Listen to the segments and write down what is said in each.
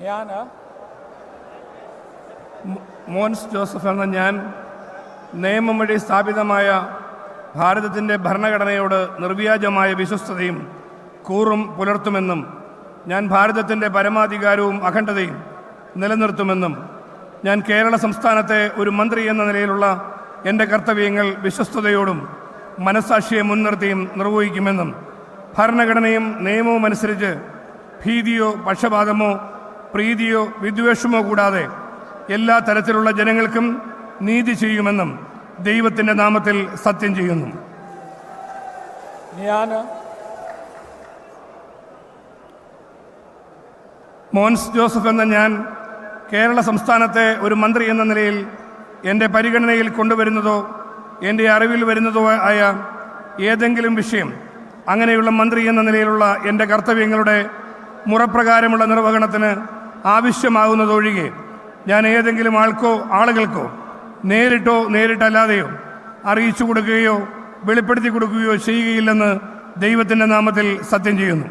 ഞാൻ മോൻസ് ജോസഫ് എന്ന ഞാൻ നിയമം വഴി സ്ഥാപിതമായ ഭാരതത്തിൻ്റെ ഭരണഘടനയോട് നിർവ്യാജമായ വിശ്വസ്തതയും കൂറും പുലർത്തുമെന്നും ഞാൻ ഭാരതത്തിൻ്റെ പരമാധികാരവും അഖണ്ഡതയും നിലനിർത്തുമെന്നും ഞാൻ കേരള സംസ്ഥാനത്തെ ഒരു മന്ത്രി എന്ന നിലയിലുള്ള എൻ്റെ കർത്തവ്യങ്ങൾ വിശ്വസ്തയോടും മനസ്സാക്ഷിയെ മുൻനിർത്തിയും നിർവഹിക്കുമെന്നും ഭരണഘടനയും നിയമവും അനുസരിച്ച് ഭീതിയോ പക്ഷപാതമോ പ്രീതിയോ വിദ്വേഷമോ കൂടാതെ എല്ലാ തരത്തിലുള്ള ജനങ്ങൾക്കും നീതി ചെയ്യുമെന്നും ദൈവത്തിൻ്റെ നാമത്തിൽ സത്യം ചെയ്യുന്നു. ഞാൻ മോൻസ് ജോസഫ് എന്ന ഞാൻ കേരള സംസ്ഥാനത്തെ ഒരു മന്ത്രി എന്ന നിലയിൽ എൻ്റെ പരിഗണനയിൽ കൊണ്ടുവരുന്നതോ എൻ്റെ അറിവിൽ വരുന്നതോ ആയ ഏതെങ്കിലും വിഷയം അങ്ങനെയുള്ള മന്ത്രി എന്ന നിലയിലുള്ള എൻ്റെ കർത്തവ്യങ്ങളുടെ മുറപ്രകാരമുള്ള നിർവഹണത്തിന് ആവശ്യമാകുന്നതൊഴികെ ഞാൻ ഏതെങ്കിലും ആളുകൾക്കോ നേരിട്ടോ നേരിട്ടല്ലാതെയോ അറിയിച്ചു കൊടുക്കുകയോ വെളിപ്പെടുത്തി കൊടുക്കുകയോ ചെയ്യുകയില്ലെന്ന് ദൈവത്തിൻ്റെ നാമത്തിൽ സത്യം ചെയ്യുന്നു.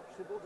C'est beau,